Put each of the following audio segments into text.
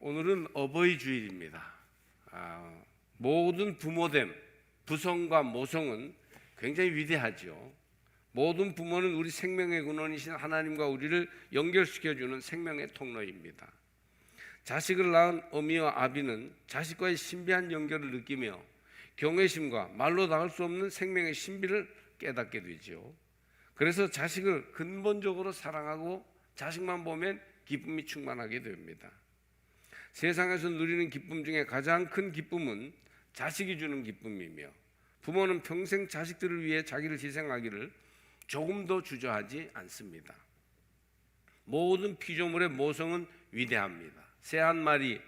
오늘은 어버이 주일입니다. 모든 부모됨, 부성과 모성은 굉장히 위대하죠. 모든 부모는 우리 생명의 근원이신 하나님과 우리를 연결시켜주는 생명의 통로입니다. 자식을 낳은 어미와 아비는 자식과의 신비한 연결을 느끼며 경외심과 말로 닿을 수 없는 생명의 신비를 깨닫게 되죠. 그래서 자식을 근본적으로 사랑하고 자식만 보면 기쁨이 충만하게 됩니다. 세상에서 누리는 기쁨 중에 가장 큰 기쁨은 자식이 주는 기쁨이며, 부모는 평생 자식들을 위해 자기를 희생하기를 조금도 주저하지 않습니다. 모든 피조물의 모성은 위대합니다. 새 한 마리,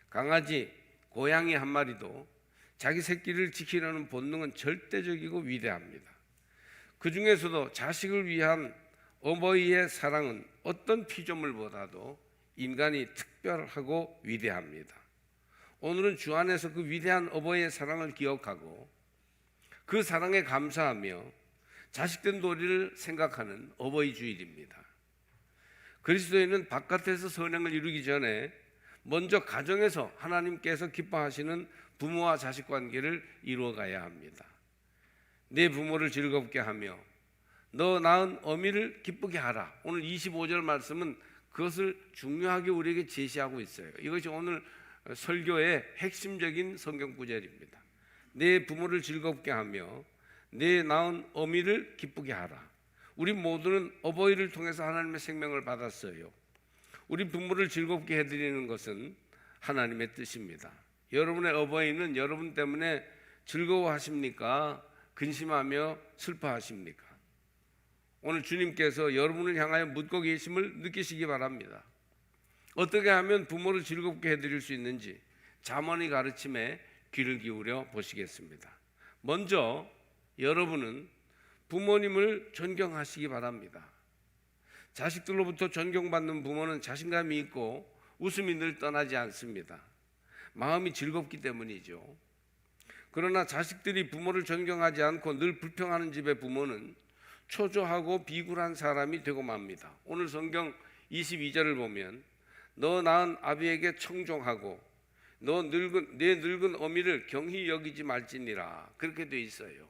강아지, 고양이 한 마리도 자기 새끼를 지키려는 본능은 절대적이고 위대합니다. 그 중에서도 자식을 위한 어버이의 사랑은 어떤 피조물보다도 인간이 특별하고 위대합니다. 오늘은 주 안에서 그 위대한 어버이의 사랑을 기억하고 그 사랑에 감사하며 자식된 도리를 생각하는 어버이 주일입니다. 그리스도인은 바깥에서 선행을 이루기 전에 먼저 가정에서 하나님께서 기뻐하시는 부모와 자식 관계를 이루어가야 합니다. 내 부모를 즐겁게 하며 너 낳은 어미를 기쁘게 하라. 오늘 25절 말씀은 그것을 중요하게 우리에게 제시하고 있어요. 이것이 오늘 설교의 핵심적인 성경 구절입니다. 내 부모를 즐겁게 하며 내 낳은 어미를 기쁘게 하라. 우리 모두는 어버이를 통해서 하나님의 생명을 받았어요. 우리 부모를 즐겁게 해드리는 것은 하나님의 뜻입니다. 여러분의 어버이는 여러분 때문에 즐거워하십니까? 근심하며 슬퍼하십니까? 오늘 주님께서 여러분을 향하여 묻고 계심을 느끼시기 바랍니다. 어떻게 하면 부모를 즐겁게 해드릴 수 있는지 잠언의 가르침에 귀를 기울여 보시겠습니다. 먼저 여러분은 부모님을 존경하시기 바랍니다. 자식들로부터 존경받는 부모는 자신감이 있고 웃음이 늘 떠나지 않습니다. 마음이 즐겁기 때문이죠. 그러나 자식들이 부모를 존경하지 않고 늘 불평하는 집의 부모는 초조하고 비굴한 사람이 되고 맙니다. 오늘 성경 22절을 보면 너 낳은 아비에게 청종하고 내 늙은 어미를 경히 여기지 말지니라, 그렇게 돼 있어요.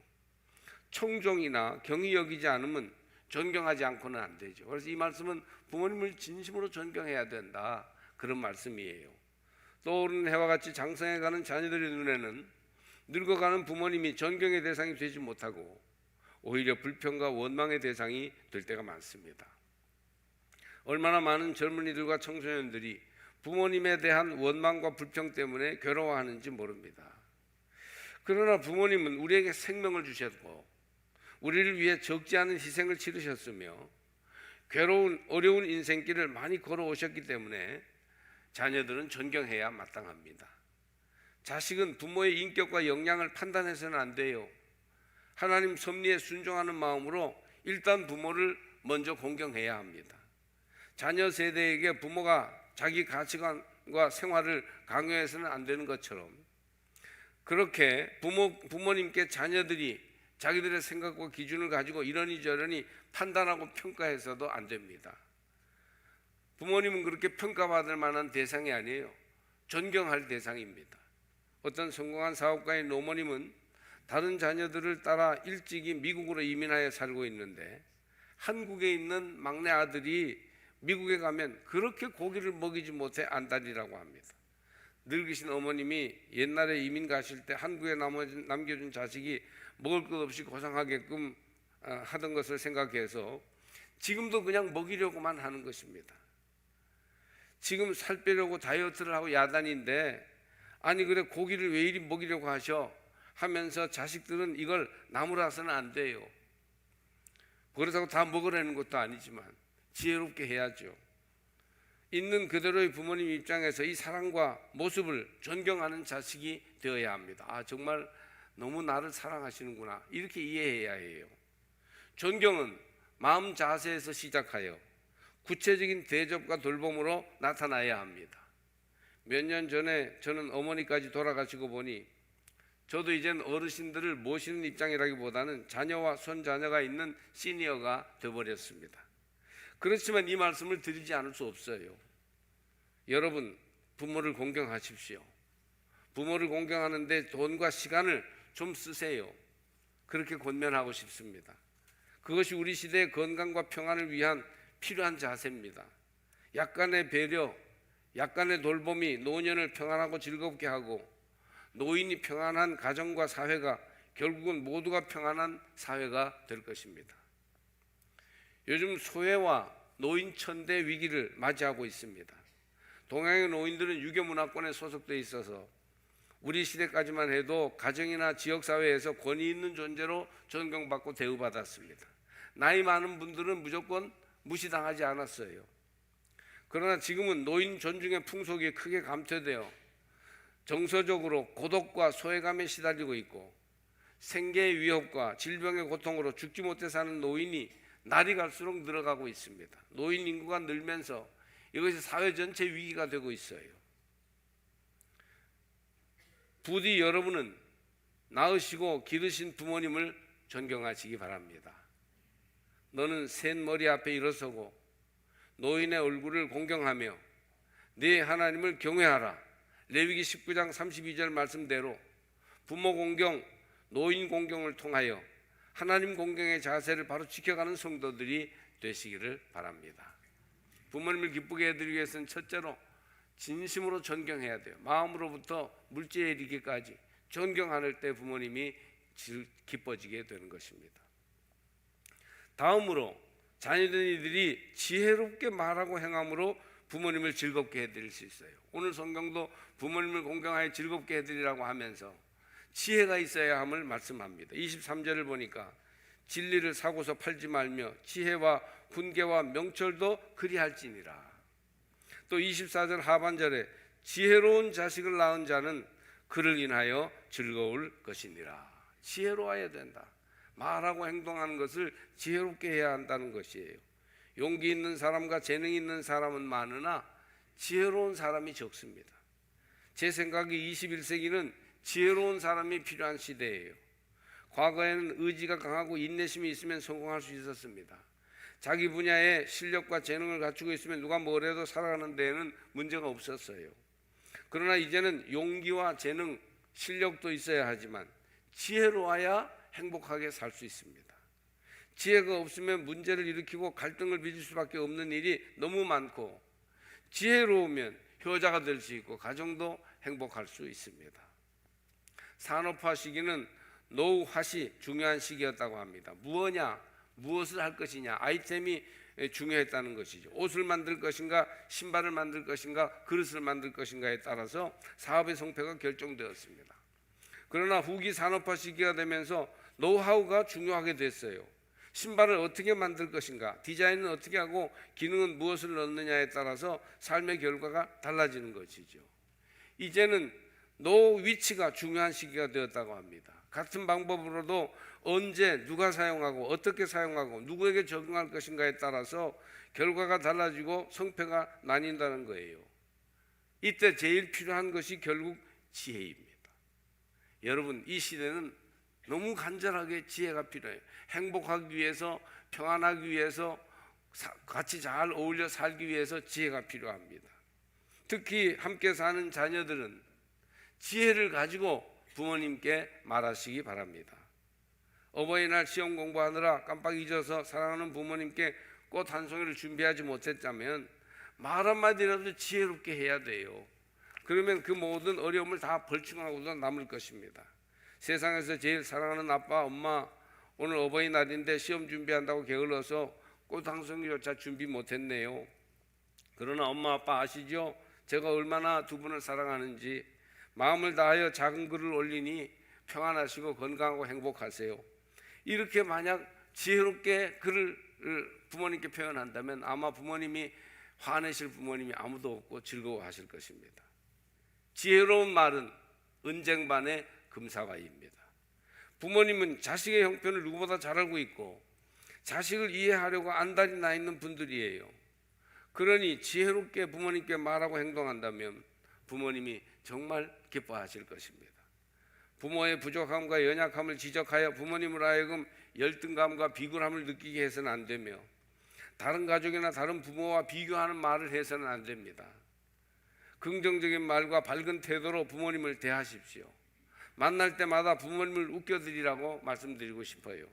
청종이나 경히 여기지 않으면 존경하지 않고는 안 되죠. 그래서 이 말씀은 부모님을 진심으로 존경해야 된다, 그런 말씀이에요. 떠오르는 해와 같이 장성해가는 자녀들의 눈에는 늙어가는 부모님이 존경의 대상이 되지 못하고 오히려 불평과 원망의 대상이 될 때가 많습니다. 얼마나 많은 젊은이들과 청소년들이 부모님에 대한 원망과 불평 때문에 괴로워하는지 모릅니다. 그러나 부모님은 우리에게 생명을 주셨고 우리를 위해 적지 않은 희생을 치르셨으며 어려운 인생길을 많이 걸어오셨기 때문에 자녀들은 존경해야 마땅합니다. 자식은 부모의 인격과 역량을 판단해서는 안 돼요. 하나님 섭리에 순종하는 마음으로 일단 부모를 먼저 공경해야 합니다. 자녀 세대에게 부모가 자기 가치관과 생활을 강요해서는 안 되는 것처럼, 그렇게 부모님께 자녀들이 자기들의 생각과 기준을 가지고 이러니 저러니 판단하고 평가해서도 안 됩니다. 부모님은 그렇게 평가받을 만한 대상이 아니에요. 존경할 대상입니다. 어떤 성공한 사업가의 노모님은 다른 자녀들을 따라 일찍이 미국으로 이민하여 살고 있는데 한국에 있는 막내 아들이 미국에 가면 그렇게 고기를 먹이지 못해 안달이라고 합니다. 늙으신 어머님이 옛날에 이민 가실 때 한국에 남겨준 자식이 먹을 것 없이 고생하게끔 하던 것을 생각해서 지금도 그냥 먹이려고만 하는 것입니다. 지금 살 빼려고 다이어트를 하고 야단인데, 아니 그래 고기를 왜 이리 먹이려고 하셔 하면서 자식들은 이걸 나무라서는 안 돼요. 그렇다고 다 먹으라는 것도 아니지만 지혜롭게 해야죠. 있는 그대로의 부모님 입장에서 이 사랑과 모습을 존경하는 자식이 되어야 합니다. 정말 너무 나를 사랑하시는구나, 이렇게 이해해야 해요. 존경은 마음 자세에서 시작하여 구체적인 대접과 돌봄으로 나타나야 합니다. 몇 년 전에 저는 어머니까지 돌아가시고 보니 저도 이제는 어르신들을 모시는 입장이라기보다는 자녀와 손자녀가 있는 시니어가 되어버렸습니다. 그렇지만 이 말씀을 드리지 않을 수 없어요. 여러분, 부모를 공경하십시오. 부모를 공경하는데 돈과 시간을 좀 쓰세요. 그렇게 권면하고 싶습니다. 그것이 우리 시대의 건강과 평안을 위한 필요한 자세입니다. 약간의 배려, 약간의 돌봄이 노년을 평안하고 즐겁게 하고 노인이 평안한 가정과 사회가 결국은 모두가 평안한 사회가 될 것입니다. 요즘 소외와 노인 천대 위기를 맞이하고 있습니다. 동양의 노인들은 유교 문화권에 소속돼 있어서 우리 시대까지만 해도 가정이나 지역사회에서 권위 있는 존재로 존경받고 대우받았습니다. 나이 많은 분들은 무조건 무시당하지 않았어요. 그러나 지금은 노인 존중의 풍속이 크게 감퇴되어 정서적으로 고독과 소외감에 시달리고 있고 생계의 위협과 질병의 고통으로 죽지 못해 사는 노인이 날이 갈수록 늘어가고 있습니다. 노인 인구가 늘면서 이것이 사회 전체 위기가 되고 있어요. 부디 여러분은 낳으시고 기르신 부모님을 존경하시기 바랍니다. 너는 센 머리 앞에 일어서고 노인의 얼굴을 공경하며 네 하나님을 경외하라. 레위기 19장 32절 말씀대로 부모 공경, 노인 공경을 통하여 하나님 공경의 자세를 바로 지켜가는 성도들이 되시기를 바랍니다. 부모님을 기쁘게 해드리기 위해서는 첫째로 진심으로 존경해야 돼요. 마음으로부터 물질에 이르기까지 존경할 때 부모님이 기뻐지게 되는 것입니다. 다음으로 자녀된 이들이 지혜롭게 말하고 행함으로 부모님을 즐겁게 해드릴 수 있어요. 오늘 성경도 부모님을 공경하여 즐겁게 해드리라고 하면서 지혜가 있어야 함을 말씀합니다. 23절을 보니까 진리를 사고서 팔지 말며 지혜와 훈계와 명철도 그리할지니라. 또 24절 하반절에 지혜로운 자식을 낳은 자는 그를 인하여 즐거울 것이니라. 지혜로워야 된다. 말하고 행동하는 것을 지혜롭게 해야 한다는 것이에요. 용기 있는 사람과 재능 있는 사람은 많으나 지혜로운 사람이 적습니다. 제 생각에 21세기는 지혜로운 사람이 필요한 시대예요. 과거에는 의지가 강하고 인내심이 있으면 성공할 수 있었습니다. 자기 분야의 실력과 재능을 갖추고 있으면 누가 뭐래도 살아가는 데에는 문제가 없었어요. 그러나 이제는 용기와 재능, 실력도 있어야 하지만 지혜로워야 행복하게 살 수 있습니다. 지혜가 없으면 문제를 일으키고 갈등을 빚을 수밖에 없는 일이 너무 많고 지혜로우면 효자가 될 수 있고 가정도 행복할 수 있습니다. 산업화 시기는 노후화시 중요한 시기였다고 합니다. 무엇을 할 것이냐, 아이템이 중요했다는 것이죠. 옷을 만들 것인가, 신발을 만들 것인가, 그릇을 만들 것인가에 따라서 사업의 성패가 결정되었습니다. 그러나 후기 산업화 시기가 되면서 노하우가 중요하게 됐어요. 신발을 어떻게 만들 것인가, 디자인은 어떻게 하고 기능은 무엇을 넣느냐에 따라서 삶의 결과가 달라지는 것이죠. 이제는 노 위치가 중요한 시기가 되었다고 합니다. 같은 방법으로도 언제 누가 사용하고 어떻게 사용하고 누구에게 적용할 것인가에 따라서 결과가 달라지고 성패가 나뉜다는 거예요. 이때 제일 필요한 것이 결국 지혜입니다. 여러분, 이 시대는 너무 간절하게 지혜가 필요해요. 행복하기 위해서, 평안하기 위해서, 같이 잘 어울려 살기 위해서 지혜가 필요합니다. 특히 함께 사는 자녀들은 지혜를 가지고 부모님께 말하시기 바랍니다. 어버이날 시험 공부하느라 깜빡 잊어서 사랑하는 부모님께 꽃 한 송이를 준비하지 못했다면 말 한마디라도 지혜롭게 해야 돼요. 그러면 그 모든 어려움을 다 벌충하고도 남을 것입니다. 세상에서 제일 사랑하는 아빠, 엄마, 오늘 어버이날인데 시험 준비한다고 게을러서 꽃 한 송이조차 준비 못했네요. 그러나 엄마 아빠 아시죠? 제가 얼마나 두 분을 사랑하는지. 마음을 다하여 작은 글을 올리니 평안하시고 건강하고 행복하세요. 이렇게 만약 지혜롭게 글을 부모님께 표현한다면 아마 부모님이 화내실 부모님이 아무도 없고 즐거워하실 것입니다. 지혜로운 말은 은쟁반의 금사과입니다. 부모님은 자식의 형편을 누구보다 잘 알고 있고 자식을 이해하려고 안달이 나 있는 분들이에요. 그러니 지혜롭게 부모님께 말하고 행동한다면 부모님이 정말 기뻐하실 것입니다. 부모의 부족함과 연약함을 지적하여 부모님을 하여금 열등감과 비굴함을 느끼게 해서는 안 되며 다른 가족이나 다른 부모와 비교하는 말을 해서는 안 됩니다. 긍정적인 말과 밝은 태도로 부모님을 대하십시오. 만날 때마다 부모님을 웃겨드리라고 말씀드리고 싶어요.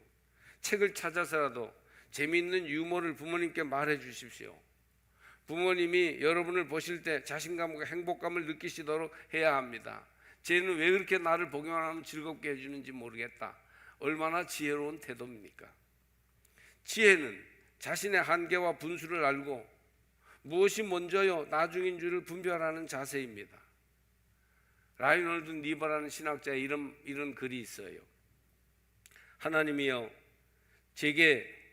책을 찾아서라도 재미있는 유머를 부모님께 말해 주십시오. 부모님이 여러분을 보실 때 자신감과 행복감을 느끼시도록 해야 합니다. 쟤는 왜 그렇게 나를 보기만 하면 즐겁게 해주는지 모르겠다. 얼마나 지혜로운 태도입니까? 지혜는 자신의 한계와 분수를 알고 무엇이 먼저요 나중인 줄을 분별하는 자세입니다. 라이놀드 니버라는 신학자의 이런 글이 있어요. 하나님이여,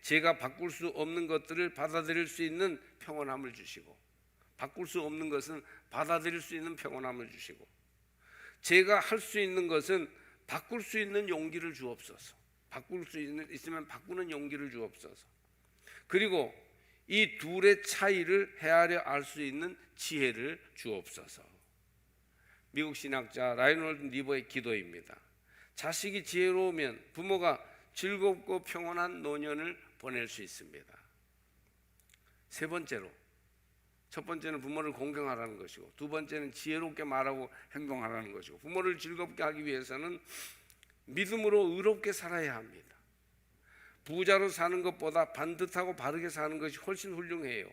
제가 바꿀 수 없는 것들을 받아들일 수 있는 평온함을 주시고, 바꿀 수 없는 것은 받아들일 수 있는 평온함을 주시고, 제가 할 수 있는 것은 바꿀 수 있는 용기를 주옵소서. 바꿀 수 있으면 바꾸는 용기를 주옵소서. 그리고 이 둘의 차이를 헤아려 알 수 있는 지혜를 주옵소서. 미국 신학자 라이놀드 니버의 기도입니다. 자식이 지혜로우면 부모가 즐겁고 평온한 노년을 보낼 수 있습니다. 세 번째로, 첫 번째는 부모를 공경하라는 것이고, 두 번째는 지혜롭게 말하고 행동하라는 것이고, 부모를 즐겁게 하기 위해서는 믿음으로 의롭게 살아야 합니다. 부자로 사는 것보다 반듯하고 바르게 사는 것이 훨씬 훌륭해요.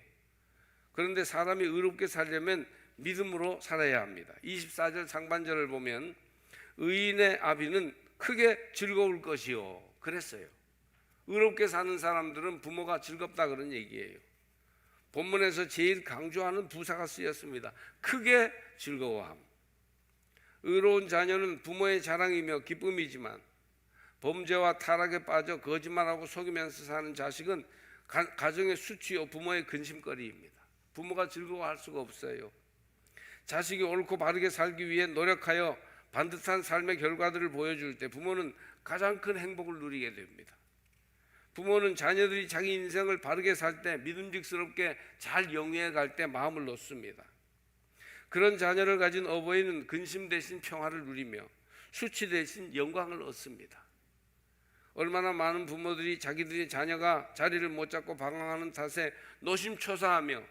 그런데 사람이 의롭게 살려면 믿음으로 살아야 합니다. 24절 상반절을 보면 의인의 아비는 크게 즐거울 것이요 그랬어요. 의롭게 사는 사람들은 부모가 즐겁다 그런 얘기예요. 본문에서 제일 강조하는 부사가 쓰였습니다. 크게 즐거워함. 의로운 자녀는 부모의 자랑이며 기쁨이지만 범죄와 타락에 빠져 거짓말하고 속이면서 사는 자식은 가정의 수치요 부모의 근심거리입니다. 부모가 즐거워할 수가 없어요. 자식이 옳고 바르게 살기 위해 노력하여 반듯한 삶의 결과들을 보여줄 때 부모는 가장 큰 행복을 누리게 됩니다. 부모는 자녀들이 자기 인생을 바르게 살 때, 믿음직스럽게 잘 영위해 갈 때 마음을 놓습니다. 그런 자녀를 가진 어버이는 근심 대신 평화를 누리며 수치 대신 영광을 얻습니다. 얼마나 많은 부모들이 자기들의 자녀가 자리를 못 잡고 방황하는 탓에 노심초사하며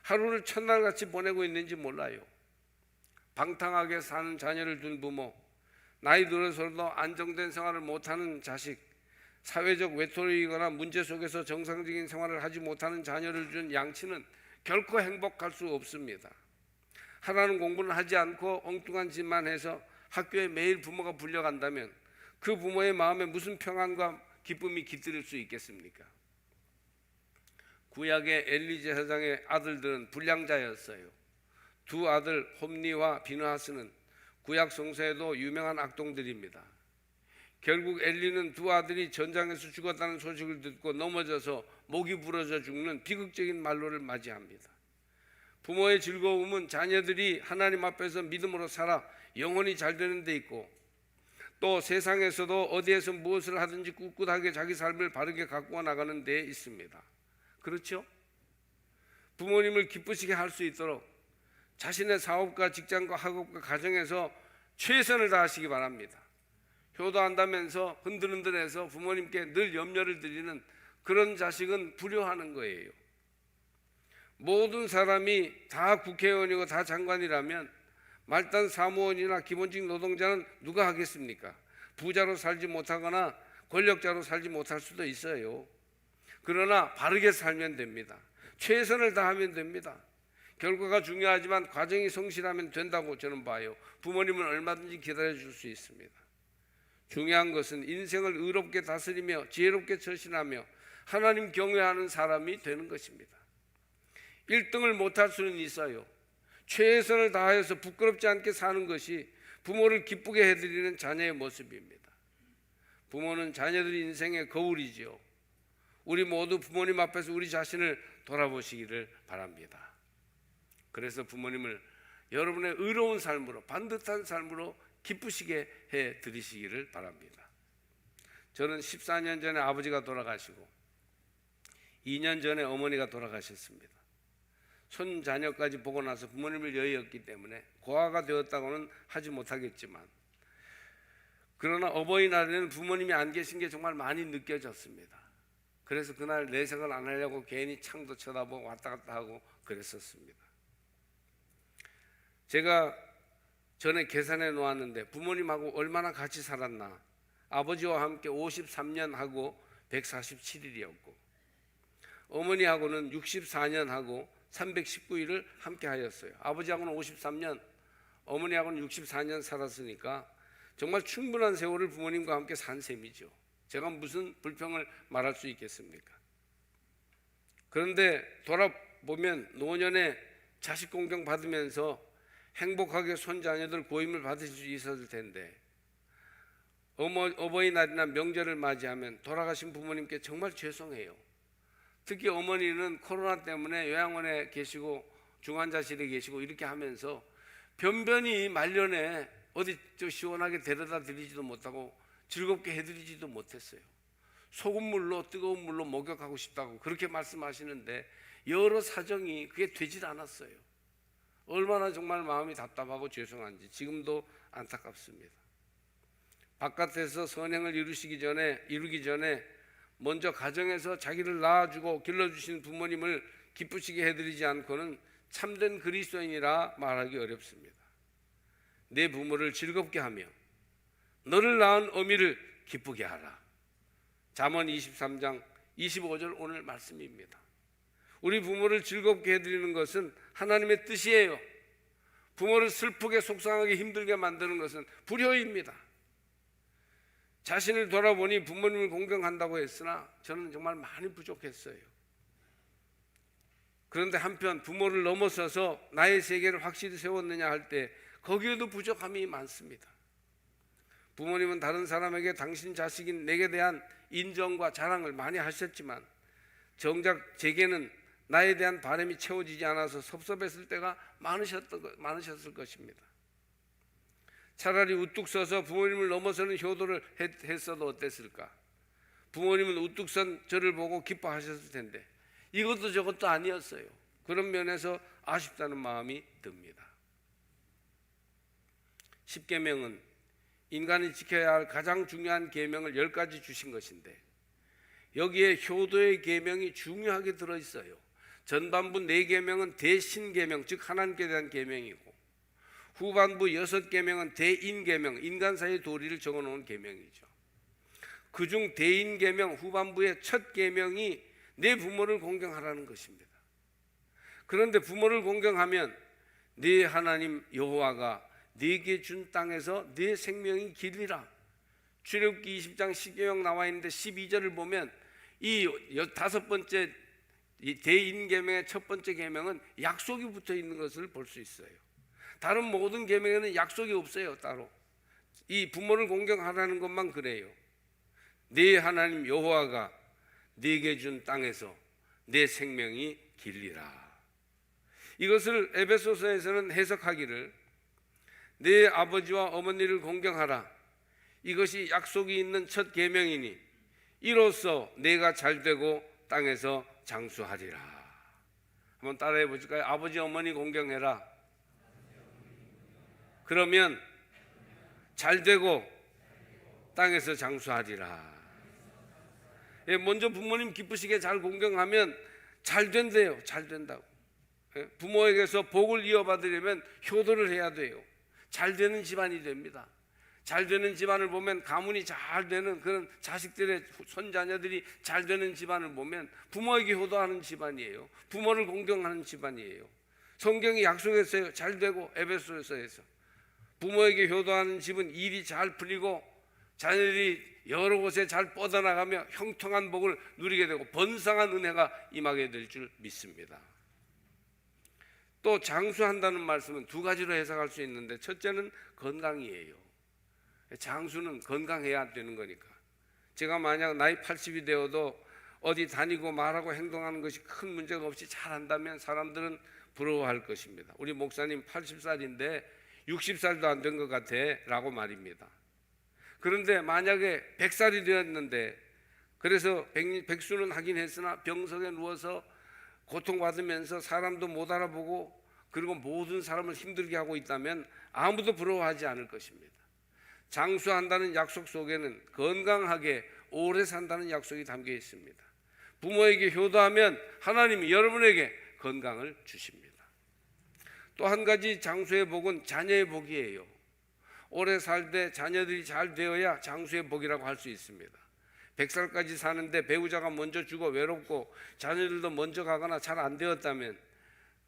하루를 첫날같이 보내고 있는지 몰라요. 방탕하게 사는 자녀를 둔 부모, 나이 들어서도 안정된 생활을 못하는 자식, 사회적 외톨이거나 문제 속에서 정상적인 생활을 하지 못하는 자녀를 준 양치는 결코 행복할 수 없습니다. 하라는 공부는 하지 않고 엉뚱한 짓만 해서 학교에 매일 부모가 불려간다면 그 부모의 마음에 무슨 평안과 기쁨이 깃들일 수 있겠습니까? 구약의 엘리 제사장의 아들들은 불량자였어요. 두 아들 홈니와 비느하스는 구약 성서에도 유명한 악동들입니다. 결국 엘리는 두 아들이 전장에서 죽었다는 소식을 듣고 넘어져서 목이 부러져 죽는 비극적인 말로를 맞이합니다. 부모의 즐거움은 자녀들이 하나님 앞에서 믿음으로 살아 영혼이 잘 되는 데 있고, 또 세상에서도 어디에서 무엇을 하든지 꿋꿋하게 자기 삶을 바르게 가꾸어 나가는 데 있습니다. 그렇죠? 부모님을 기쁘시게 할 수 있도록 자신의 사업과 직장과 학업과 가정에서 최선을 다하시기 바랍니다. 효도한다면서 흔들흔들해서 부모님께 늘 염려를 드리는 그런 자식은 불효하는 거예요. 모든 사람이 다 국회의원이고 다 장관이라면 말단 사무원이나 기본직 노동자는 누가 하겠습니까? 부자로 살지 못하거나 권력자로 살지 못할 수도 있어요. 그러나 바르게 살면 됩니다. 최선을 다하면 됩니다. 결과가 중요하지만 과정이 성실하면 된다고 저는 봐요. 부모님은 얼마든지 기다려줄 수 있습니다. 중요한 것은 인생을 의롭게 다스리며 지혜롭게 처신하며 하나님 경외하는 사람이 되는 것입니다. 1등을 못할 수는 있어요. 최선을 다해서 부끄럽지 않게 사는 것이 부모를 기쁘게 해드리는 자녀의 모습입니다. 부모는 자녀들의 인생의 거울이지요. 우리 모두 부모님 앞에서 우리 자신을 돌아보시기를 바랍니다. 그래서 부모님을 여러분의 의로운 삶으로, 반듯한 삶으로 기쁘시게 해드리시기를 바랍니다. 저는 14년 전에 아버지가 돌아가시고 2년 전에 어머니가 돌아가셨습니다. 손자녀까지 보고 나서 부모님을 여의었기 때문에 고아가 되었다고는 하지 못하겠지만, 그러나 어버이날에는 부모님이 안 계신 게 정말 많이 느껴졌습니다. 그래서 그날 내색을 안 하려고 괜히 창도 쳐다보고 왔다 갔다 하고 그랬었습니다. 제가 전에 계산해 놓았는데 부모님하고 얼마나 같이 살았나. 아버지와 함께 53년 하고 147일이었고 어머니하고는 64년 하고 319일을 함께 하였어요. 아버지하고는 53년, 어머니하고는 64년 살았으니까 정말 충분한 세월을 부모님과 함께 산 셈이죠. 제가 무슨 불평을 말할 수 있겠습니까? 그런데 돌아보면 노년에 자식 공경 받으면서 행복하게 손자녀들 고임을 받으실 수 있었을 텐데 어버이날이나 명절을 맞이하면 돌아가신 부모님께 정말 죄송해요. 특히 어머니는 코로나 때문에 요양원에 계시고 중환자실에 계시고 이렇게 하면서 변변히 말년에 어디 시원하게 데려다 드리지도 못하고 즐겁게 해드리지도 못했어요. 소금물로 뜨거운 물로 목욕하고 싶다고 그렇게 말씀하시는데 여러 사정이 그게 되질 않았어요. 얼마나 정말 마음이 답답하고 죄송한지 지금도 안타깝습니다. 바깥에서 선행을 이루기 전에 먼저 가정에서 자기를 낳아주고 길러주신 부모님을 기쁘시게 해드리지 않고는 참된 그리스도인이라 말하기 어렵습니다. 내 부모를 즐겁게 하며 너를 낳은 어미를 기쁘게 하라. 잠언 23장 25절 오늘 말씀입니다. 우리 부모를 즐겁게 해드리는 것은 하나님의 뜻이에요. 부모를 슬프게 속상하게 힘들게 만드는 것은 불효입니다. 자신을 돌아보니 부모님을 공경한다고 했으나 저는 정말 많이 부족했어요. 그런데 한편 부모를 넘어서서 나의 세계를 확실히 세웠느냐 할 때 거기에도 부족함이 많습니다. 부모님은 다른 사람에게 당신 자식인 내게 대한 인정과 자랑을 많이 하셨지만 정작 제게는 나에 대한 바람이 채워지지 않아서 섭섭했을 때가 많으셨을 것입니다. 차라리 우뚝 서서 부모님을 넘어서는 효도를 했어도 어땠을까? 부모님은 우뚝 선 저를 보고 기뻐하셨을 텐데 이것도 저것도 아니었어요. 그런 면에서 아쉽다는 마음이 듭니다. 십계명은 인간이 지켜야 할 가장 중요한 계명을 10가지 주신 것인데 여기에 효도의 계명이 중요하게 들어있어요. 전반부 4계명은 대신계명, 즉 하나님께 대한 계명이고 후반부 6계명은 대인계명, 인간 사이의 도리를 적어놓은 계명이죠. 그중 대인계명 후반부의 첫 계명이 내 부모를 공경하라는 것입니다. 그런데 부모를 공경하면 네 하나님 여호와가 네게 준 땅에서 네 생명이 길리라. 출애굽기 20장 10계명 나와 있는데 12절을 보면 이 5번째 이 대인계명의 첫 번째 계명은 약속이 붙어 있는 것을 볼 수 있어요. 다른 모든 계명에는 약속이 없어요. 따로 이 부모를 공경하라는 것만 그래요. 네 하나님 여호와가 네게 준 땅에서 내 생명이 길리라. 이것을 에베소서에서는 해석하기를 네 아버지와 어머니를 공경하라. 이것이 약속이 있는 첫 계명이니 이로써 내가 잘되고 땅에서 장수하리라. 한번 따라해 보실까요? 아버지 어머니 공경해라. 그러면 잘되고 땅에서 장수하리라. 먼저 부모님 기쁘시게 잘 공경하면 잘 된대요. 잘 된다고. 부모에게서 복을 이어받으려면 효도를 해야 돼요. 잘 되는 집안이 됩니다. 잘 되는 집안을 보면 가문이 잘 되는 그런 자식들의 손자녀들이 잘 되는 집안을 보면 부모에게 효도하는 집안이에요. 부모를 공경하는 집안이에요. 성경이 약속했어요. 잘 되고 에베소서에서 부모에게 효도하는 집은 일이 잘 풀리고 자녀들이 여러 곳에 잘 뻗어나가며 형통한 복을 누리게 되고 번성한 은혜가 임하게 될 줄 믿습니다. 또 장수한다는 말씀은 2가지로 해석할 수 있는데 첫째는 건강이에요. 장수는 건강해야 되는 거니까. 제가 만약 나이 80이 되어도 어디 다니고 말하고 행동하는 것이 큰 문제가 없이 잘한다면 사람들은 부러워할 것입니다. 우리 목사님 80살인데 60살도 안 된 것 같아 라고 말입니다. 그런데 만약에 100살이 되었는데 그래서 백수는 하긴 했으나 병석에 누워서 고통받으면서 사람도 못 알아보고 그리고 모든 사람을 힘들게 하고 있다면 아무도 부러워하지 않을 것입니다. 장수한다는 약속 속에는 건강하게 오래 산다는 약속이 담겨 있습니다. 부모에게 효도하면 하나님이 여러분에게 건강을 주십니다. 또 한 가지 장수의 복은 자녀의 복이에요. 오래 살되 자녀들이 잘 되어야 장수의 복이라고 할 수 있습니다. 100살까지 사는데 배우자가 먼저 죽어 외롭고 자녀들도 먼저 가거나 잘 안 되었다면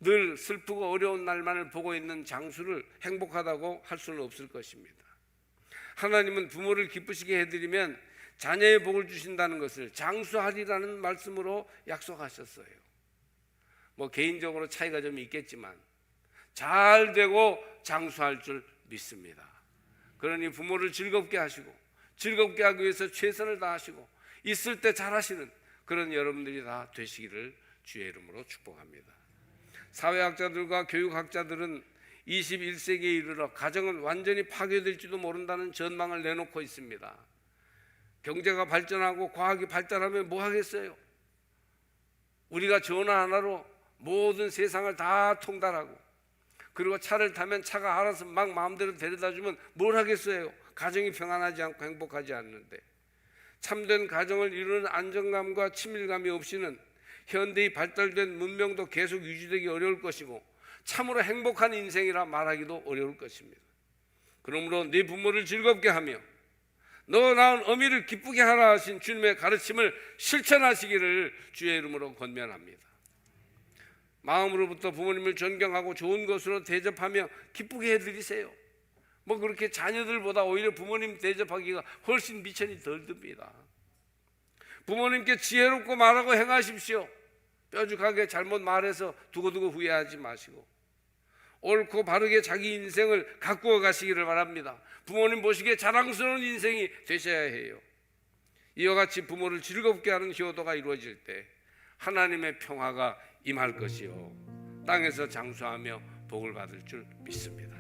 늘 슬프고 어려운 날만을 보고 있는 장수를 행복하다고 할 수는 없을 것입니다. 하나님은 부모를 기쁘시게 해드리면 자녀의 복을 주신다는 것을 장수하리라는 말씀으로 약속하셨어요. 뭐 개인적으로 차이가 좀 있겠지만 잘 되고 장수할 줄 믿습니다. 그러니 부모를 즐겁게 하시고 즐겁게 하기 위해서 최선을 다하시고 있을 때 잘하시는 그런 여러분들이 다 되시기를 주의 이름으로 축복합니다. 사회학자들과 교육학자들은 21세기에 이르러 가정은 완전히 파괴될지도 모른다는 전망을 내놓고 있습니다. 경제가 발전하고 과학이 발달하면 뭐 하겠어요? 우리가 전화 하나로 모든 세상을 다 통달하고 그리고 차를 타면 차가 알아서 막 마음대로 데려다주면 뭘 하겠어요? 가정이 평안하지 않고 행복하지 않는데 참된 가정을 이루는 안정감과 친밀감이 없이는 현대의 발달된 문명도 계속 유지되기 어려울 것이고 참으로 행복한 인생이라 말하기도 어려울 것입니다. 그러므로 네 부모를 즐겁게 하며 너 낳은 어미를 기쁘게 하라 하신 주님의 가르침을 실천하시기를 주의 이름으로 권면합니다. 마음으로부터 부모님을 존경하고 좋은 것으로 대접하며 기쁘게 해드리세요. 뭐 그렇게 자녀들보다 오히려 부모님 대접하기가 훨씬 미천이 덜 듭니다. 부모님께 지혜롭고 말하고 행하십시오. 뾰족하게 잘못 말해서 두고두고 후회하지 마시고 옳고 바르게 자기 인생을 가꾸어 가시기를 바랍니다. 부모님 보시기에 자랑스러운 인생이 되셔야 해요. 이와 같이 부모를 즐겁게 하는 효도가 이루어질 때 하나님의 평화가 임할 것이요 땅에서 장수하며 복을 받을 줄 믿습니다.